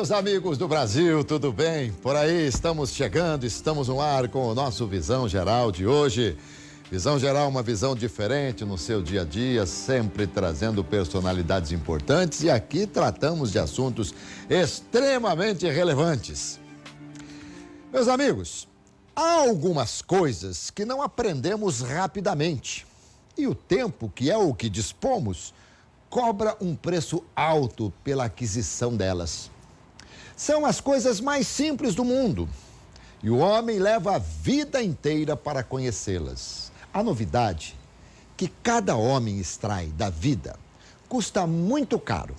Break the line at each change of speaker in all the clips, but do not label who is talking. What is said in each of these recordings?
meus amigos do Brasil, tudo bem? Por aí estamos chegando, estamos no ar com o nosso Visão Geral de hoje. Visão Geral, uma visão diferente no seu dia a dia, sempre trazendo personalidades importantes e aqui tratamos de assuntos extremamente relevantes. Meus amigos, há algumas coisas que não aprendemos rapidamente e o tempo, que é o que dispomos, cobra um preço alto pela aquisição delas. São as coisas mais simples do mundo e o homem leva a vida inteira para conhecê-las. A novidade que cada homem extrai da vida custa muito caro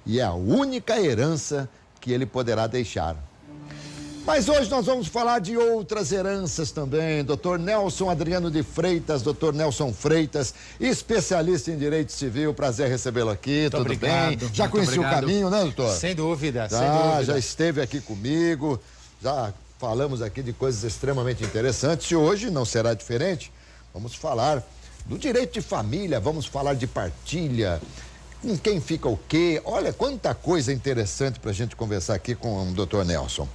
e é a única herança que ele poderá deixar. Mas hoje nós vamos falar de outras heranças também. Dr. Nelson Adriano de Freitas, Dr. Nelson Freitas, especialista em direito civil. Prazer recebê-lo aqui. Tudo bem? Já conheci o caminho, né, doutor?
Sem dúvida, sem
dúvida.
dúvida.
Já esteve aqui comigo, já falamos aqui de coisas extremamente interessantes e hoje não será diferente. Vamos falar do direito de família, vamos falar de partilha, com quem fica o quê. Olha, quanta coisa interessante para a gente conversar aqui com o Dr. Nelson,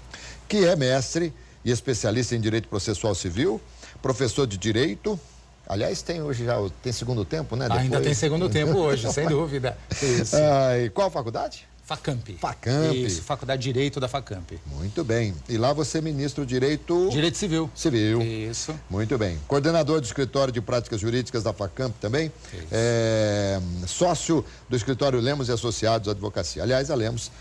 que é mestre e especialista em direito processual civil, professor de direito. Aliás, tem hoje já, tem segundo tempo, né?
Ainda tem segundo tempo hoje, sem dúvida.
Isso. E qual faculdade?
FACAMP.
FACAMP.
Isso, Faculdade de Direito da FACAMP.
Muito bem. E lá você ministra o direito...
Direito civil.
Civil.
Isso.
Muito bem. Coordenador do escritório de práticas jurídicas da FACAMP também.
Isso.
Sócio do escritório Lemos e Associados Advocacia. Aliás, a Lemos,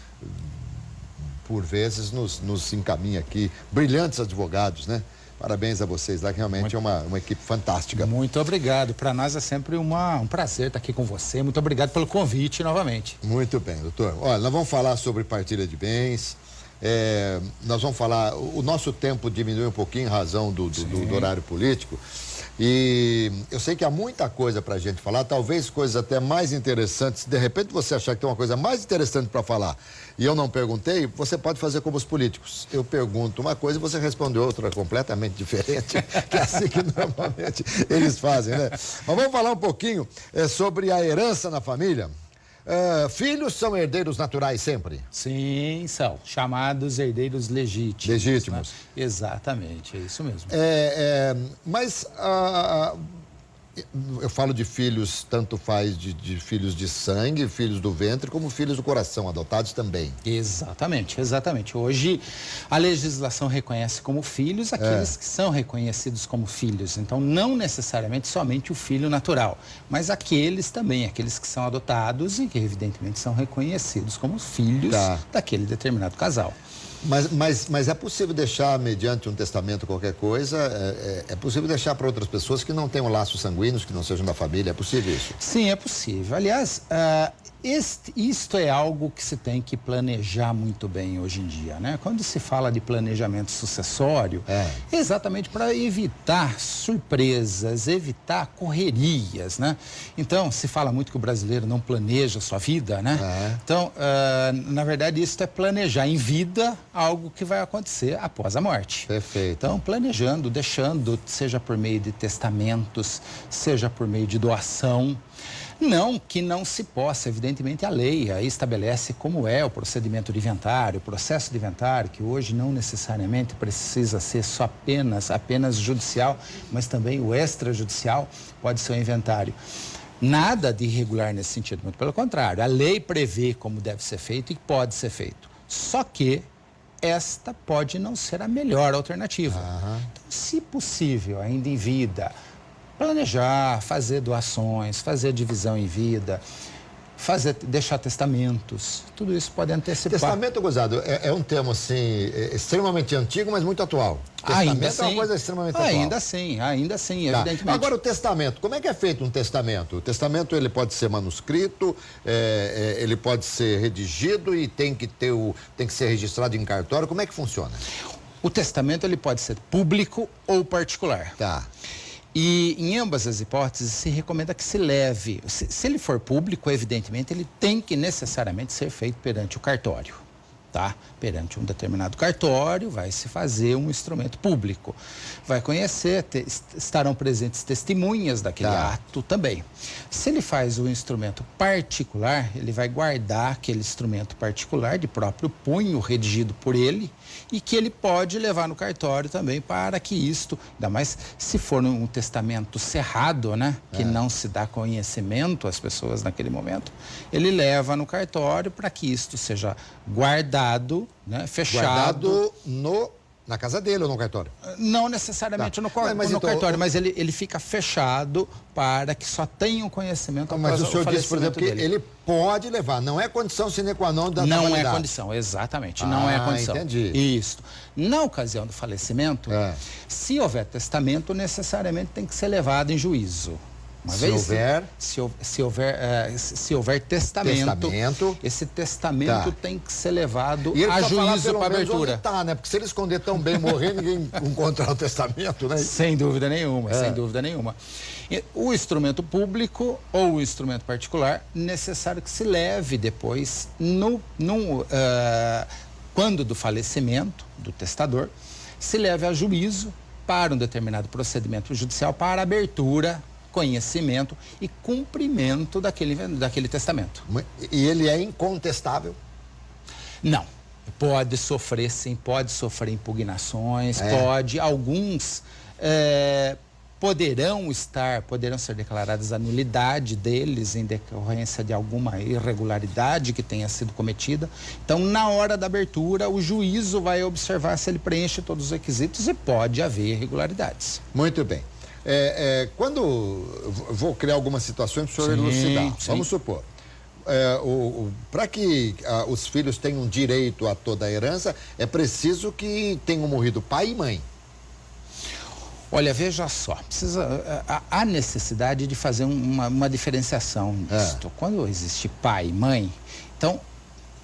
por vezes, nos encaminha aqui brilhantes advogados, né? Parabéns a vocês lá, que realmente é uma equipe fantástica.
Muito obrigado. Para nós é sempre um prazer estar aqui com você. Muito obrigado pelo convite novamente.
Muito bem, doutor. Olha, nós vamos falar sobre partilha de bens. Nós vamos falar... O nosso tempo diminui um pouquinho em razão do horário político. E eu sei que há muita coisa para a gente falar, talvez coisas até mais interessantes. De repente você achar que tem uma coisa mais interessante para falar e eu não perguntei, você pode fazer como os políticos. Eu pergunto uma coisa e você responde outra completamente diferente, que é assim que normalmente eles fazem, né? Mas vamos falar um pouquinho sobre a herança na família. Filhos são herdeiros naturais sempre?
Sim, são. Chamados herdeiros legítimos.
Legítimos.
Né? Exatamente, é isso mesmo.
Mas eu falo de filhos, tanto faz de filhos de sangue, filhos do ventre, como filhos do coração, adotados também.
Exatamente, exatamente. Hoje a legislação reconhece como filhos aqueles que são reconhecidos como filhos. Então, não necessariamente somente o filho natural, mas aqueles também, aqueles que são adotados e que evidentemente são reconhecidos como filhos daquele determinado casal.
Mas é possível deixar, mediante um testamento, qualquer coisa, é possível deixar para outras pessoas que não tenham laços sanguíneos, que não sejam da família, é possível isso?
Sim, é possível. Aliás, isto é algo que se tem que planejar muito bem hoje em dia, né? Quando se fala de planejamento sucessório, é exatamente para evitar surpresas, evitar correrias, né? Então, se fala muito que o brasileiro não planeja a sua vida, né? Então, na verdade, isso é planejar em vida algo que vai acontecer após a morte.
Perfeito.
Então, planejando, deixando, seja por meio de testamentos, seja por meio de doação. Não que não se possa, evidentemente a lei aí estabelece como é o procedimento de inventário, o processo de inventário, que hoje não necessariamente precisa ser só apenas judicial, mas também o extrajudicial pode ser o inventário. Nada de irregular nesse sentido, muito pelo contrário, a lei prevê como deve ser feito e pode ser feito. Só que esta pode não ser a melhor alternativa. Então, se possível, ainda em vida, planejar, fazer doações, fazer divisão em vida, deixar testamentos, tudo isso pode antecipar.
Testamento, gozado, é um termo assim, extremamente antigo, mas muito atual. Testamento é uma coisa extremamente atual.
Ainda sim, evidentemente.
Agora o testamento, como é que é feito um testamento? O testamento ele pode ser manuscrito, ele pode ser redigido e tem que ser registrado em cartório, como é que funciona?
O testamento ele pode ser público ou particular. E em ambas as hipóteses se recomenda que se leve, se ele for público, evidentemente, ele tem que necessariamente ser feito perante o cartório. tá? Perante um determinado cartório, vai se fazer um instrumento público. Vai conhecer, estarão presentes testemunhas daquele ato também. Se ele faz o instrumento particular, ele vai guardar aquele instrumento particular de próprio punho, redigido por ele, e que ele pode levar no cartório também para que isto, ainda mais se for um testamento cerrado, né? Que não se dá conhecimento às pessoas naquele momento, ele leva no cartório para que isto seja guardado, né? Fechado.
Guardado na casa dele ou no cartório?
Não necessariamente no cartório, mas ele fica fechado para que só tenham conhecimento após
Mas o senhor disse, por exemplo, que
dele.
ele pode levar, não é condição sine qua non da
Não
trabalhidade.
é condição, exatamente, não é condição.
Entendi.
Isso. Na ocasião do falecimento, se houver testamento, necessariamente tem que ser levado em juízo. Se houver testamento, esse testamento tem que ser levado a juízo para abertura.
Tá, né? Porque se ele esconder tão bem morrer, ninguém encontrar o testamento, né?
Sem dúvida nenhuma, sem dúvida nenhuma. O instrumento público ou o instrumento particular, necessário que se leve depois, quando do falecimento do testador, se leve a juízo para um determinado procedimento judicial para abertura, conhecimento e cumprimento daquele testamento.
E ele é incontestável?
Não. Pode sofrer, sim, pode sofrer impugnações, alguns poderão ser declaradas a nulidade deles em decorrência de alguma irregularidade que tenha sido cometida. Então, na hora da abertura, o juízo vai observar se ele preenche todos os requisitos e pode haver irregularidades.
Muito bem. Quando vou criar algumas situações para o senhor elucidar, vamos supor, para que os filhos tenham direito a toda a herança, é preciso que tenham morrido pai e mãe.
Olha, veja só, há necessidade de fazer uma diferenciação nisto. Quando existe pai e mãe, então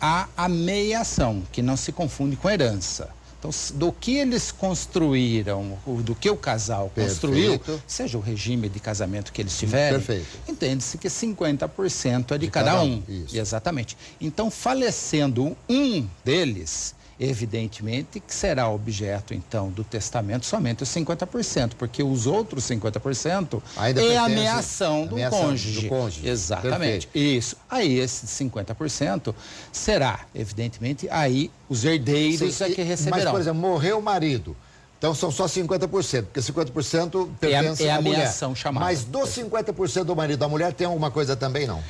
há a meiação, que não se confunde com herança. Então, do que eles construíram, do que o casal construiu, seja o regime de casamento que eles tiverem, entende-se que 50% é de cada um. Isso. Exatamente. Então, falecendo um deles, evidentemente que será objeto, então, do testamento somente os 50%, porque os outros 50% é a meação do cônjuge. Exatamente. Isso. Aí, esses 50% será, evidentemente, aí os herdeiros que receberão.
Mas, por exemplo, morreu o marido. Então, são só 50%, porque 50% pertence à mulher. Meação chamada. Mas dos 50% do marido, a mulher tem alguma coisa também, não?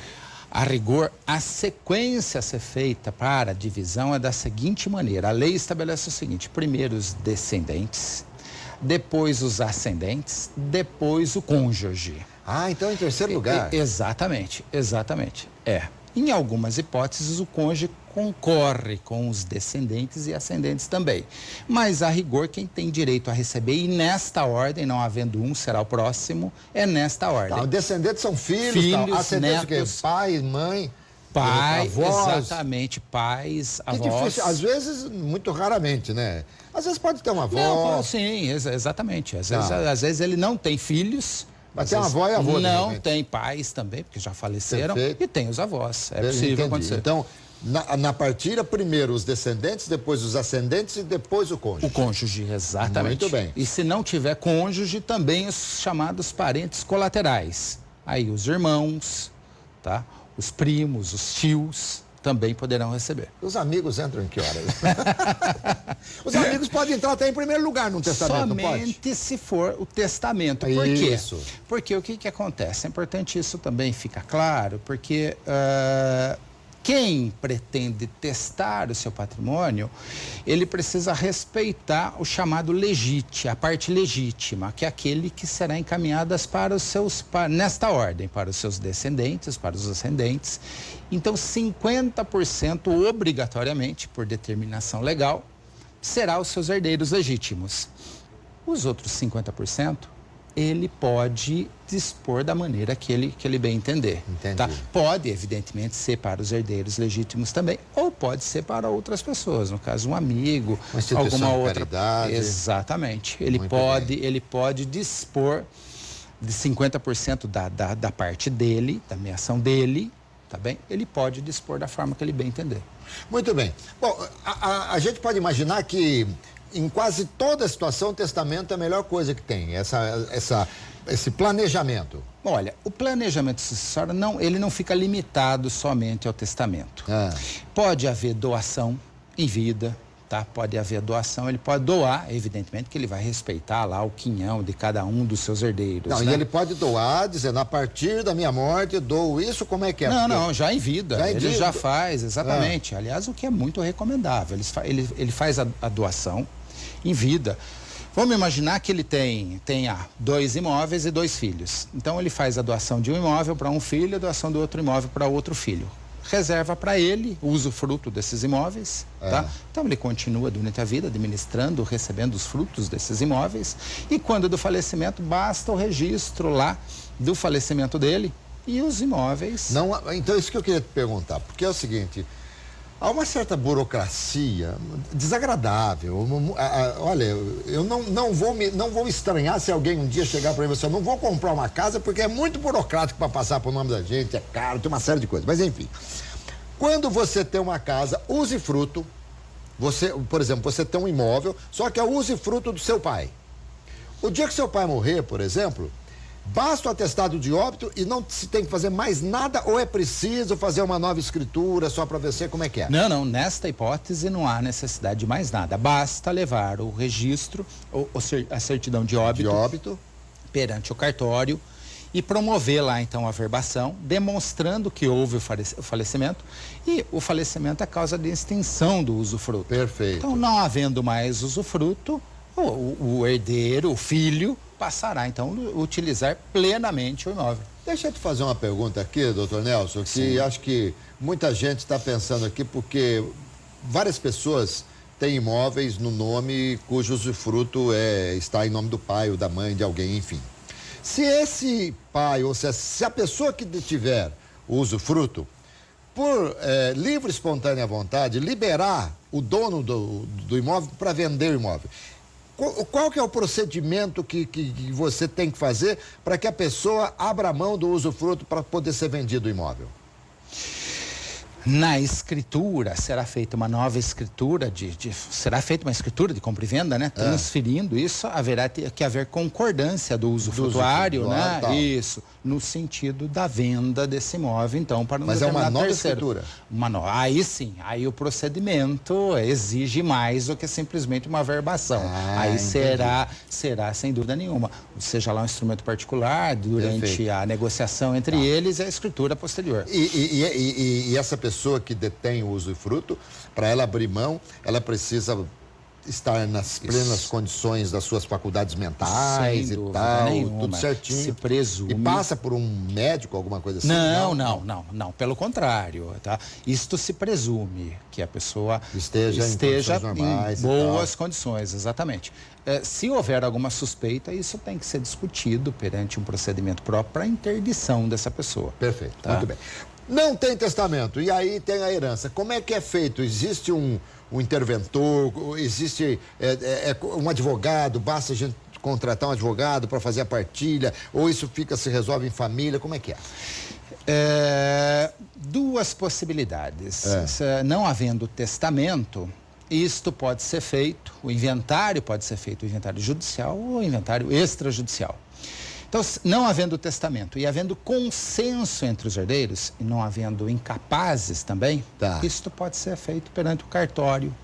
A rigor, a sequência a ser feita para a divisão é da seguinte maneira. A lei estabelece o seguinte: primeiro os descendentes, depois os ascendentes, depois o cônjuge.
Então em terceiro lugar.
Exatamente. Em algumas hipóteses, o cônjuge concorre com os descendentes e ascendentes também. Mas, a rigor, quem tem direito a receber, e nesta ordem, não havendo um, será o próximo, é nesta ordem.
Os descendentes são filhos ascendentes netos, o quê? Pai, mãe, avós.
Exatamente, pais, avós.
Difícil, às vezes, muito raramente, né? Às vezes pode ter uma avó.
Não, sim, exatamente. Às vezes ele não tem filhos.
Mas tem avó e avô.
Não tem pais também, porque já faleceram. E tem os avós. É possível acontecer.
Então, na partilha, primeiro os descendentes, depois os ascendentes e depois o cônjuge.
O cônjuge, exatamente.
Muito bem.
E se não tiver cônjuge, também os chamados parentes colaterais. Aí os irmãos, tá? Os primos, os tios também poderão receber.
Os amigos entram em que horas? Os amigos podem entrar até em primeiro lugar num testamento, não pode?
Somente se for o testamento. Por quê? Porque o que acontece? É importante isso também ficar claro, porque quem pretende testar o seu patrimônio, ele precisa respeitar o chamado legítimo, a parte legítima, que é aquele que será encaminhadas para os seus, nesta ordem, para os seus descendentes, para os ascendentes. Então, 50% obrigatoriamente, por determinação legal, será os seus herdeiros legítimos. Os outros 50%, ele pode dispor da maneira que ele bem entender. Tá? Pode, evidentemente, ser para os herdeiros legítimos também, ou pode ser para outras pessoas, no caso, um amigo, alguma outra.
Caridade.
Exatamente. Ele pode dispor de 50% da parte dele, da meação dele, tá bem? Ele pode dispor da forma que ele bem entender.
Muito bem. Bom, a gente pode imaginar que em quase toda situação o testamento é a melhor coisa que tem, esse planejamento.
Olha, o planejamento sucessório ele não fica limitado somente ao testamento. Pode haver doação em vida, tá? Pode haver doação, ele pode doar, evidentemente que ele vai respeitar lá o quinhão de cada um dos seus herdeiros.
Não,
né?
e ele pode doar, dizendo, a partir da minha morte, eu dou isso, como é que é?
Não, já em vida,
já em
ele
vida.
já faz, exatamente. Aliás, o que é muito recomendável, ele faz a doação em vida. Vamos imaginar que ele tenha 2 imóveis e 2 filhos. Então, ele faz a doação de um imóvel para um filho e a doação do outro imóvel para outro filho. Reserva para ele o usufruto desses imóveis, tá? Então, ele continua durante a vida administrando, recebendo os frutos desses imóveis. E quando do falecimento, basta o registro lá do falecimento dele e os imóveis...
Não, então, isso que eu queria te perguntar, porque é o seguinte... Há uma certa burocracia desagradável. Olha, eu não vou estranhar se alguém um dia chegar para mim e falar, eu não vou comprar uma casa porque é muito burocrático para passar por nome da gente, é caro, tem uma série de coisas. Mas enfim, quando você tem uma casa, usufruto, por exemplo, você tem um imóvel, só que é usufruto do seu pai. O dia que seu pai morrer, por exemplo, basta o atestado de óbito e não se tem que fazer mais nada ou é preciso fazer uma nova escritura só para ver como é que é?
Não, nesta hipótese não há necessidade de mais nada. Basta levar o registro, a certidão de óbito perante o cartório e promover lá então a averbação, demonstrando que houve o falecimento e o falecimento é causa de extinção do usufruto.
Perfeito.
Então, não havendo mais usufruto, o herdeiro, o filho, passará, então, a utilizar plenamente o imóvel.
Deixa eu te fazer uma pergunta aqui, doutor Nelson, que acho que muita gente está pensando aqui, porque várias pessoas têm imóveis no nome cujo usufruto está em nome do pai ou da mãe de alguém, enfim. Se esse pai, ou se a pessoa que tiver o usufruto, por livre e espontânea vontade, liberar o dono do imóvel para vender o imóvel, qual que é o procedimento que você tem que fazer para que a pessoa abra mão do usufruto para poder ser vendido o imóvel?
Na escritura, será feita uma nova escritura, será feita uma escritura de compra e venda, né? Transferindo isso, haverá que haver concordância do usufrutuário, né? Tal. Isso, no sentido da venda desse imóvel, então, para um determinado terceiro. Mas é uma nova escritura? Aí sim, aí o procedimento exige mais do que simplesmente uma averbação. Aí será, sem dúvida nenhuma, seja lá um instrumento particular, durante a negociação entre eles, a escritura posterior.
E essa pessoa que detém o usufruto, para ela abrir mão, ela precisa estar nas plenas condições das suas faculdades mentais e tal, tudo certinho.
Se presume.
E passa por um médico, alguma coisa assim?
Não, pelo contrário, tá? Isto se presume que a pessoa esteja em boas condições, exatamente. Se houver alguma suspeita, isso tem que ser discutido perante um procedimento próprio para a interdição dessa pessoa.
Perfeito,
tá?
Muito bem. Não tem testamento, e aí tem a herança. Como é que é feito? Existe um interventor, existe um advogado, basta a gente contratar um advogado para fazer a partilha, ou isso se resolve em família, como é que é?
Duas possibilidades. Não havendo testamento, isto pode ser feito, o inventário pode ser feito, o inventário judicial ou o inventário extrajudicial. Então, não havendo testamento e havendo consenso entre os herdeiros, e não havendo incapazes também, isto pode ser feito perante o cartório.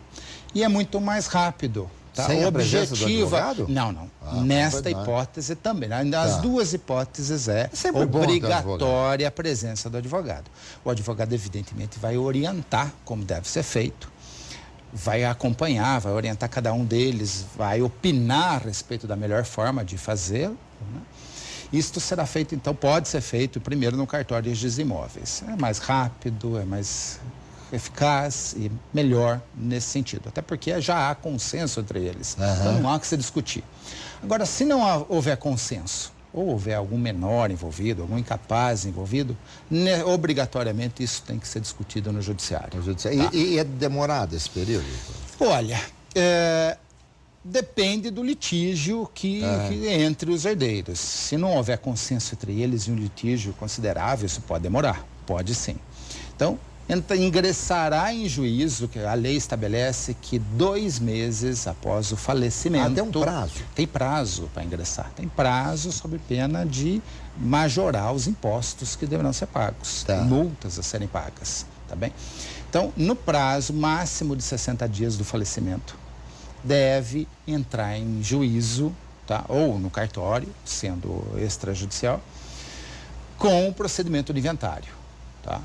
E é muito mais rápido. Tá?
Sem a presença do advogado?
Não. Nesta hipótese também. As duas hipóteses obrigatória a presença do advogado. O advogado, evidentemente, vai orientar como deve ser feito, vai acompanhar, vai orientar cada um deles, vai opinar a respeito da melhor forma de fazê-lo, né? Isto será feito, então, pode ser feito primeiro no cartório de imóveis. É mais rápido, é mais eficaz e melhor nesse sentido. Até porque já há consenso entre eles. Então, não há que se discutir. Agora, se não houver consenso, ou houver algum menor envolvido, algum incapaz envolvido, obrigatoriamente isso tem que ser discutido no judiciário. Tá?
E é demorado esse período?
Olha, depende do litígio que entre os herdeiros. Se não houver consenso entre eles e um litígio considerável, isso pode demorar. Pode sim. Então, ingressará em juízo, que a lei estabelece que 2 meses após o falecimento...
tem um prazo?
Tem prazo para ingressar. Tem prazo sob pena de majorar os impostos que deverão ser pagos.
Tá.
Multas a serem pagas, tá bem? Então, no prazo máximo de 60 dias do falecimento, deve entrar em juízo, tá? Ou no cartório, sendo extrajudicial, com o procedimento de inventário, tá?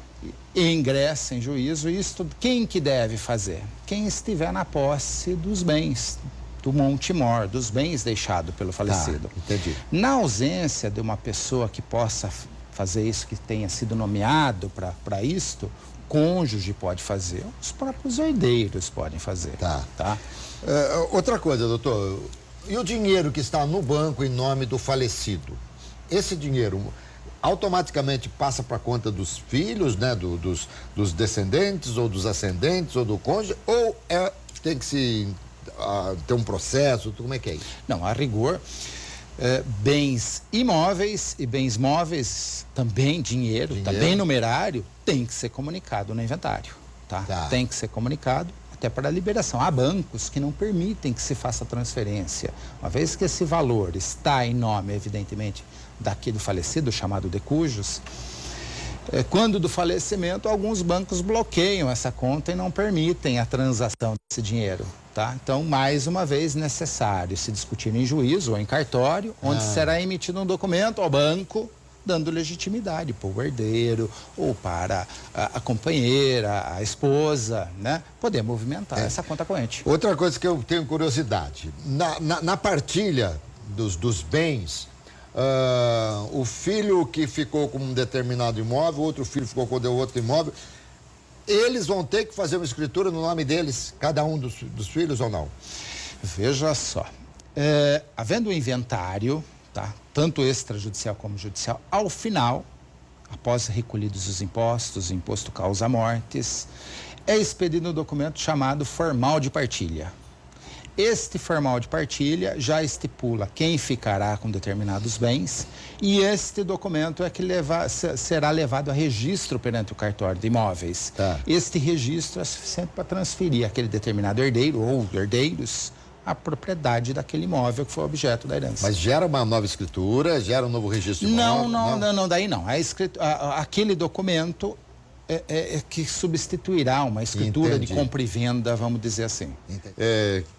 E ingressa em juízo. Isto, quem que deve fazer? Quem estiver na posse dos bens, do monte-mor, dos bens deixados pelo falecido.
Entendi.
Na ausência de uma pessoa que possa fazer isso, que tenha sido nomeado para isto, o cônjuge pode fazer, os próprios herdeiros podem fazer. Tá?
Outra coisa, doutor, e o dinheiro que está no banco em nome do falecido? Esse dinheiro automaticamente passa para a conta dos filhos, né, dos descendentes ou dos ascendentes ou do cônjuge, ou tem que se ter um processo, como é que é isso?
Não, a rigor, bens imóveis e bens móveis, também dinheiro, também numerário, tem que ser comunicado no inventário, tá? Tem que ser comunicado até para a liberação. Há bancos que não permitem que se faça transferência. Uma vez que esse valor está em nome, evidentemente, daqui do falecido, chamado de cujos, quando do falecimento, alguns bancos bloqueiam essa conta e não permitem a transação desse dinheiro, tá? Então, mais uma vez, necessário se discutir em juízo ou em cartório, onde será emitido um documento ao banco, dando legitimidade para o herdeiro ou para a companheira, a esposa, né? Poder movimentar essa conta corrente.
Outra coisa que eu tenho curiosidade, na partilha dos bens, o filho que ficou com um determinado imóvel, outro filho ficou com outro imóvel, eles vão ter que fazer uma escritura no nome deles, cada um dos filhos ou não?
Veja só, havendo um inventário, tá? Tanto extrajudicial como judicial, ao final, após recolhidos os impostos, o imposto causa mortes, é expedido um documento chamado formal de partilha. Este formal de partilha já estipula quem ficará com determinados bens e este documento é que será levado a registro perante o cartório de imóveis. Este registro é suficiente para transferir aquele determinado herdeiro ou herdeiros a propriedade daquele imóvel que foi objeto da herança.
Mas gera uma nova escritura, gera um novo registro de imóvel?
Não, daí não. Aquele documento é que substituirá uma escritura de compra e venda, vamos dizer assim.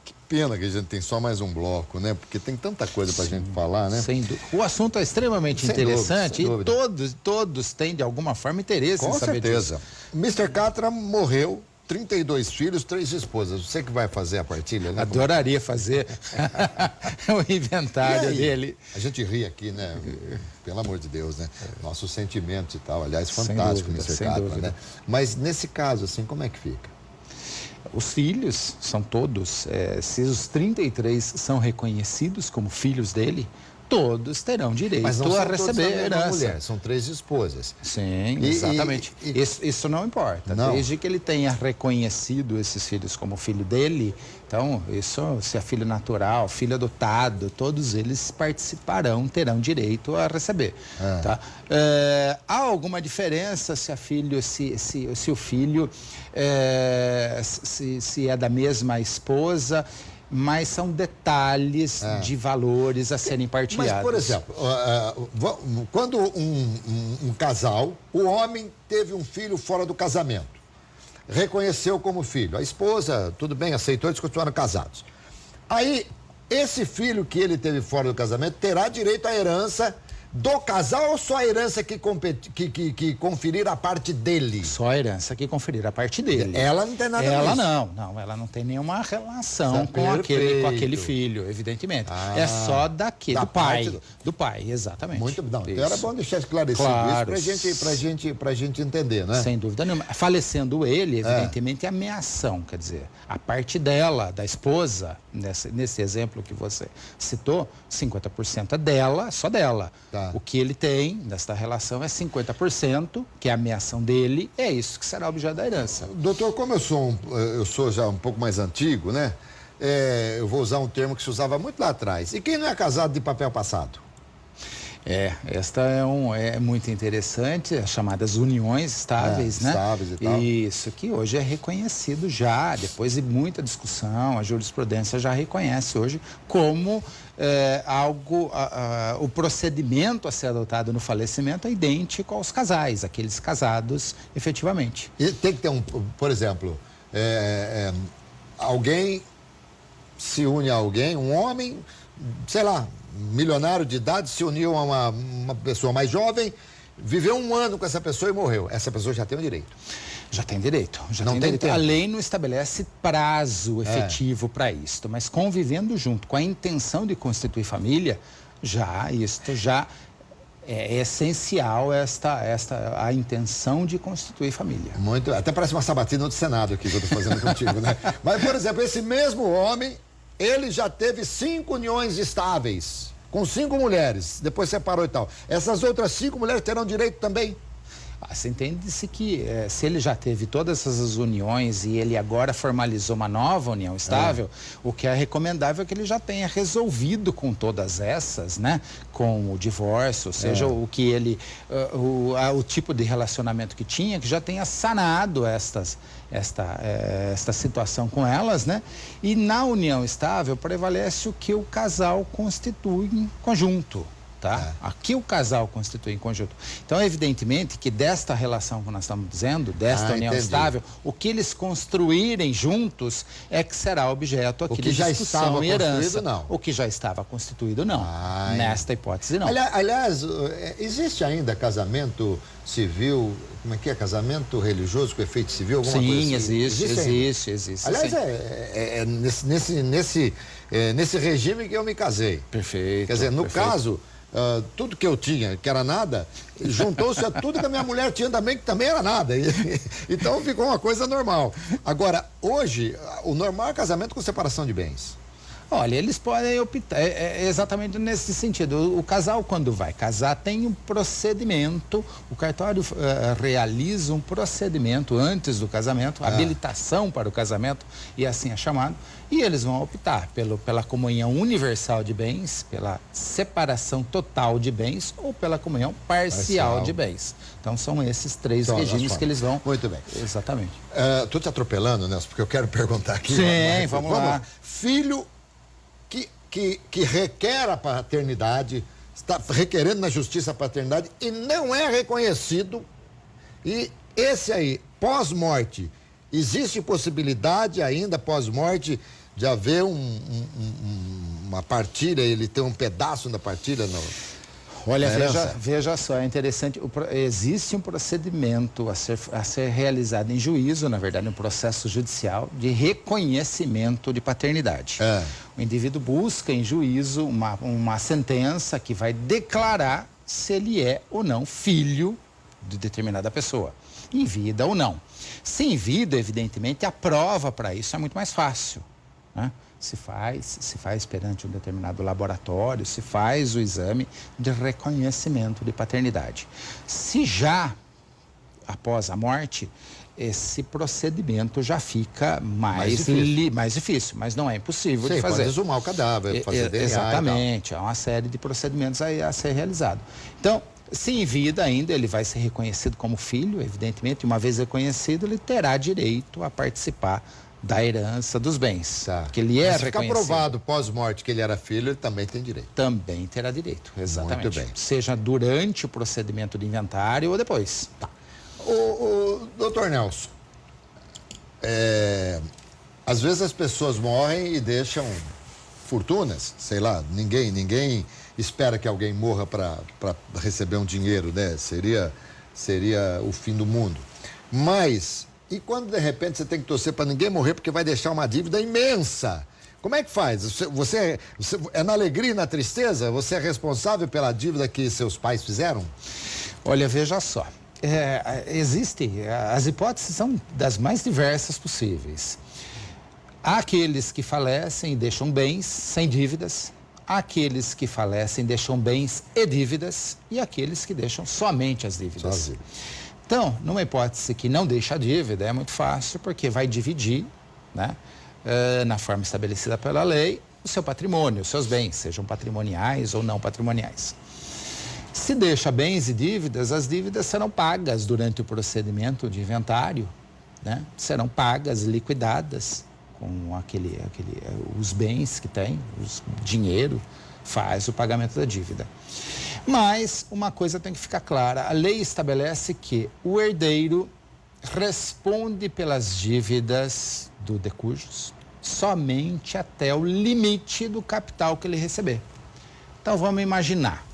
Que pena que a gente tem só mais um bloco, né? Porque tem tanta coisa pra gente falar, né?
Sem dúvida. O assunto é extremamente interessante e todos têm, de alguma forma, interesse em saber disso.
Com certeza. Mr. Catra morreu, 32 filhos, 3 esposas. Você que vai fazer a partilha, né?
Adoraria fazer o inventário dele.
A gente ri aqui, né? Pelo amor de Deus, né? Nossos sentimentos e tal. Aliás, fantástico, Mr. Catra, né? Mas nesse caso, assim, como é que fica?
Os filhos são todos, se os 33 são reconhecidos como filhos dele, todos terão direito a receber herança.
Mulher, são 3 esposas.
Sim, exatamente. Isso não importa. Não. Desde que ele tenha reconhecido esses filhos como filho dele, então, isso, se é filho natural, filho adotado, todos eles participarão, terão direito a receber. Tá? Há alguma diferença se o filho se é da mesma esposa, mas são detalhes de valores a serem partilhados.
Mas, por exemplo, quando um casal, o homem teve um filho fora do casamento, reconheceu como filho, a esposa, tudo bem, aceitou, eles continuaram casados. Aí, esse filho que ele teve fora do casamento terá direito à herança do casal ou só a herança que conferir a parte dele?
Só a herança que conferir a parte dele.
Ela não tem nada a ver.
Ela não tem nenhuma relação com aquele filho, evidentemente. É só do pai, exatamente.
Muito bom. Então era bom deixar esclarecido isso pra gente entender, né?
Sem dúvida nenhuma. Falecendo ele, evidentemente, a ameação, quer dizer, a parte dela, da esposa, nesse exemplo que você citou, 50% é dela, só dela. O que ele tem nesta relação é 50%, que é a ameação dele, é isso que será objeto da herança.
Doutor, como eu sou já um pouco mais antigo, né? Eu vou usar um termo que se usava muito lá atrás. E quem não é casado de papel passado?
Esta é muito interessante, as chamadas uniões estáveis, né?
Estáveis e tal.
Isso, que hoje é reconhecido já, depois de muita discussão, a jurisprudência já reconhece hoje como o procedimento a ser adotado no falecimento é idêntico aos casais, aqueles casados efetivamente.
E tem que ter por exemplo, alguém se une a alguém, um homem, sei lá, milionário de idade, se uniu a uma pessoa mais jovem, viveu um ano com essa pessoa e morreu. Essa pessoa já tem o direito.
Já tem direito.
Não tem
direito.
tempo.
A lei não estabelece prazo efetivo para isto, mas convivendo junto com a intenção de constituir família, isto já é essencial a intenção de constituir família.
Muito, até parece uma sabatina do Senado aqui que eu estou fazendo contigo, né? Mas, por exemplo, esse mesmo homem, ele já teve 5 uniões estáveis, com 5 mulheres, depois separou e tal. Essas outras 5 mulheres terão direito também?
Se entende-se que se ele já teve todas essas uniões e ele agora formalizou uma nova união estável, o que é recomendável é que ele já tenha resolvido com todas essas, né? Com o divórcio, ou seja, o que ele, o tipo de relacionamento que tinha, que já tenha sanado esta situação com elas, né? E na união estável prevalece o que o casal constitui em conjunto. Tá? Aqui o casal constitui em conjunto. Então, evidentemente que desta relação que nós estamos dizendo, desta união estável, o que eles construírem juntos é que será objeto aqui de discussão e herança.
Não.
O que já estava constituído, não. Nesta hipótese, não.
Aliás, existe ainda casamento civil, como é que é? Casamento religioso com efeito civil? Alguma coisa assim?
Existe.
Aliás, nesse regime que eu me casei.
Perfeito.
Quer dizer, no caso, tudo que eu tinha, que era nada, juntou-se a tudo que a minha mulher tinha também, que também era nada. Então ficou uma coisa normal. Agora, hoje, o normal é casamento com separação de bens.
Olha, eles podem optar, exatamente nesse sentido. O casal, quando vai casar, tem um procedimento, o cartório realiza um procedimento antes do casamento, habilitação para o casamento, e assim é chamado, e eles vão optar pela comunhão universal de bens, pela separação total de bens ou pela comunhão parcial de bens. Então, são esses 3 regimes que eles vão...
Muito bem.
Exatamente.
Estou te atropelando, Nelson, porque eu quero perguntar aqui.
Sim, vamos lá.
Filho que requer a paternidade, está requerendo na justiça a paternidade e não é reconhecido. E esse aí, pós-morte, existe possibilidade ainda, pós-morte, de haver uma partilha, ele ter um pedaço da partilha? Não.
Olha, veja só, é interessante, existe um procedimento a ser realizado em juízo, na verdade, um processo judicial de reconhecimento de paternidade. O indivíduo busca em juízo uma sentença que vai declarar se ele é ou não filho de determinada pessoa, em vida ou não. Se em vida, evidentemente, a prova para isso é muito mais fácil, né? Se faz perante um determinado laboratório, se faz o exame de reconhecimento de paternidade. Se já, após a morte, esse procedimento já fica mais difícil, mas não é impossível de fazer.
Pode exumar o cadáver, fazer DNA.
Exatamente, há uma série de procedimentos aí a ser realizado. Então, se em vida ainda ele vai ser reconhecido como filho, evidentemente, uma vez reconhecido, ele terá direito a participar da herança dos bens, que ele é reconhecido. Se ficar provado pós-morte que ele era filho, ele também tem direito. Também terá direito, exatamente. Muito bem. Seja durante o procedimento de inventário ou depois.
Tá. O doutor Nelson, às vezes as pessoas morrem e deixam fortunas, sei lá, ninguém espera que alguém morra para receber um dinheiro, né? Seria o fim do mundo. Mas... e quando, de repente, você tem que torcer para ninguém morrer porque vai deixar uma dívida imensa? Como é que faz? Você é na alegria e na tristeza? Você é responsável pela dívida que seus pais fizeram?
Olha, veja só. As hipóteses são das mais diversas possíveis. Há aqueles que falecem e deixam bens sem dívidas. Há aqueles que falecem e deixam bens e dívidas. E aqueles que deixam somente as dívidas. Então, numa hipótese que não deixa a dívida, é muito fácil, porque vai dividir, né, na forma estabelecida pela lei, o seu patrimônio, os seus bens, sejam patrimoniais ou não patrimoniais. Se deixa bens e dívidas, as dívidas serão pagas durante o procedimento de inventário, né? Serão pagas, liquidadas com os bens que tem, o dinheiro, faz o pagamento da dívida. Mas uma coisa tem que ficar clara, a lei estabelece que o herdeiro responde pelas dívidas do decujus somente até o limite do capital que ele receber. Então vamos imaginar,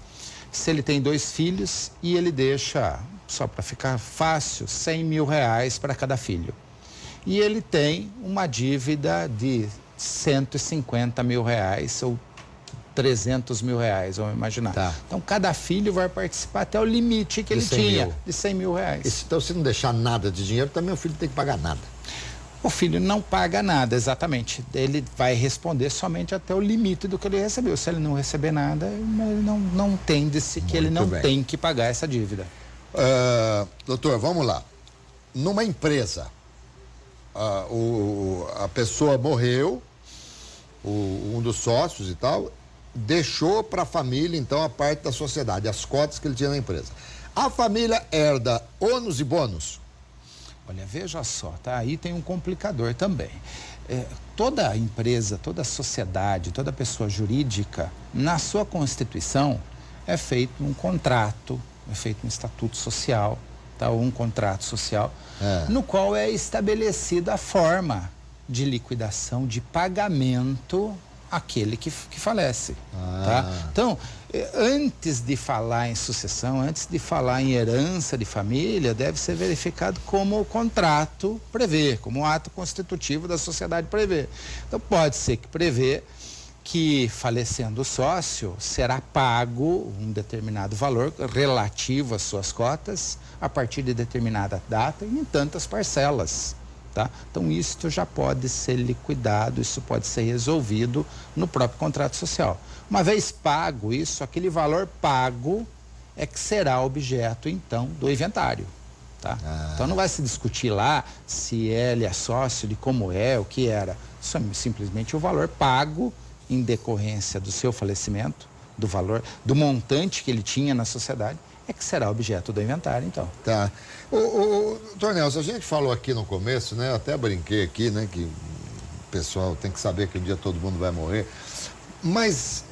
se ele tem 2 filhos e ele deixa, só para ficar fácil, 100 mil reais para cada filho. E ele tem uma dívida de 150 mil reais ou 300 mil reais, vamos imaginar.
Tá.
Então, cada filho vai participar até o limite que ele tinha, de 100 mil reais.
Então, se não deixar nada de dinheiro, também o filho tem que pagar nada.
O filho não paga nada, exatamente. Ele vai responder somente até o limite do que ele recebeu. Se ele não receber nada, ele não entende-se que ele não tem que pagar essa dívida.
Doutor, vamos lá. Numa empresa, a pessoa morreu, um dos sócios e tal, deixou para a família, então, a parte da sociedade, as cotas que ele tinha na empresa. A família herda ônus e bônus?
Olha, veja só, tá? Aí tem um complicador também. Toda empresa, toda sociedade, toda pessoa jurídica, na sua constituição, é feito um contrato, é feito um estatuto social, tá? Ou um contrato social, no qual é estabelecida a forma de liquidação, de pagamento àquele que falece. Tá? Então, antes de falar em sucessão, antes de falar em herança de família, deve ser verificado como o contrato prevê, como o ato constitutivo da sociedade prevê. Então, pode ser que prevê que, falecendo o sócio, será pago um determinado valor relativo às suas cotas a partir de determinada data e em tantas parcelas. Tá? Então, isso já pode ser liquidado, isso pode ser resolvido no próprio contrato social. Uma vez pago isso, aquele valor pago é que será objeto, então, do inventário. Tá? Então, não vai se discutir lá se ele é sócio, de como é, o que era. Simplesmente o valor pago em decorrência do seu falecimento, do valor, do montante que ele tinha na sociedade, é que será objeto do inventário, então.
Tá. Doutor Nelson, a gente falou aqui no começo, né? Eu até brinquei aqui, né? Que o pessoal tem que saber que um dia todo mundo vai morrer. Mas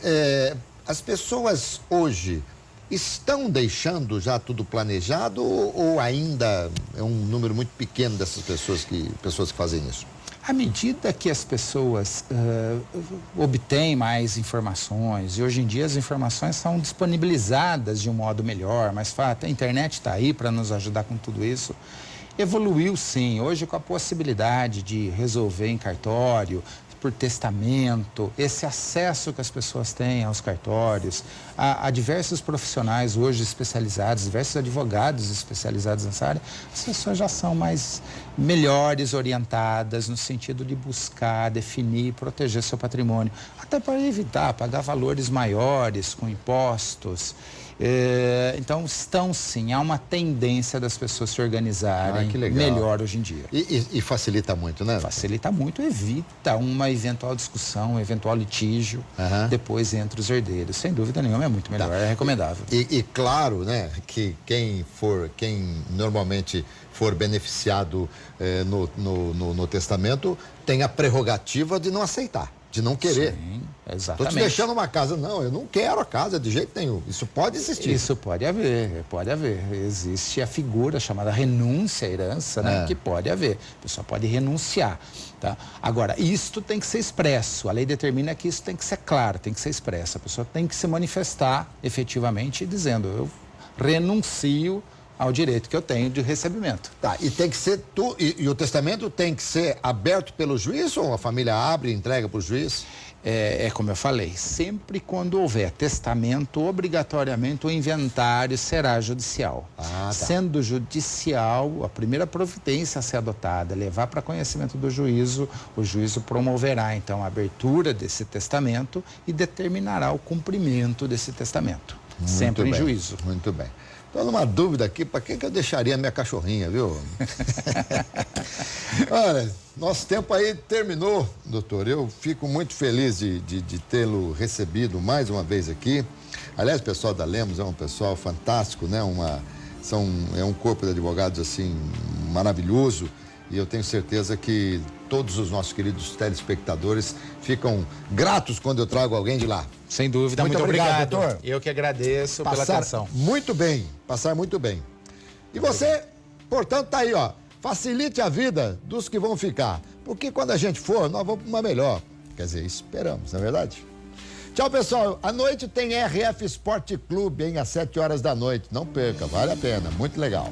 as pessoas hoje estão deixando já tudo planejado ou ainda é um número muito pequeno dessas pessoas que fazem isso?
À medida que as pessoas obtêm mais informações, e hoje em dia as informações são disponibilizadas de um modo melhor, mais fácil, a internet está aí para nos ajudar com tudo isso, evoluiu sim, hoje com a possibilidade de resolver em cartório, por testamento, esse acesso que as pessoas têm aos cartórios, a diversos profissionais hoje especializados, diversos advogados especializados nessa área, as pessoas já são melhores orientadas no sentido de buscar, definir, proteger seu patrimônio, até para evitar pagar valores maiores com impostos. Então, há uma tendência das pessoas se organizarem melhor hoje em dia.
E facilita muito, né?
Facilita muito, evita uma eventual discussão, um eventual litígio depois entre os herdeiros. Sem dúvida nenhuma, é muito melhor, é recomendável.
E claro, né, que quem normalmente for beneficiado no testamento tem a prerrogativa de não aceitar. De não querer.
Sim, exatamente.
Estou te deixando uma casa. Não, eu não quero a casa de jeito nenhum. Isso pode existir.
Isso pode haver, pode haver. Existe a figura chamada renúncia à herança, né? Que pode haver. A pessoa pode renunciar. Tá? Agora, isto tem que ser expresso. A lei determina que isso tem que ser claro, tem que ser expresso. A pessoa tem que se manifestar efetivamente dizendo, eu renuncio ao direito que eu tenho de recebimento.
Tá, e tem que ser e o testamento tem que ser aberto pelo juiz ou a família abre e entrega para o juiz?
Como eu falei, sempre quando houver testamento, obrigatoriamente o inventário será judicial.
Tá.
Sendo judicial, a primeira providência a ser adotada, levar para conhecimento do juízo, o juízo promoverá então a abertura desse testamento e determinará o cumprimento desse testamento. sempre em juízo.
Muito bem. Estou numa dúvida aqui, para que eu deixaria minha cachorrinha, viu? Olha, nosso tempo aí terminou, doutor. Eu fico muito feliz de tê-lo recebido mais uma vez aqui. Aliás, o pessoal da Lemos é um pessoal fantástico, né? É um corpo de advogados, assim, maravilhoso. E eu tenho certeza que todos os nossos queridos telespectadores ficam gratos quando eu trago alguém de lá.
Sem dúvida, muito obrigado, doutor. Eu que agradeço pela atenção.
Muito bem, passar muito bem. E você, portanto, tá aí, ó. Facilite a vida dos que vão ficar. Porque quando a gente for, nós vamos para uma melhor. Quer dizer, esperamos, não é verdade? Tchau, pessoal. À noite tem RF Esporte Clube, hein? Às 7 horas da noite. Não perca, vale a pena. Muito legal.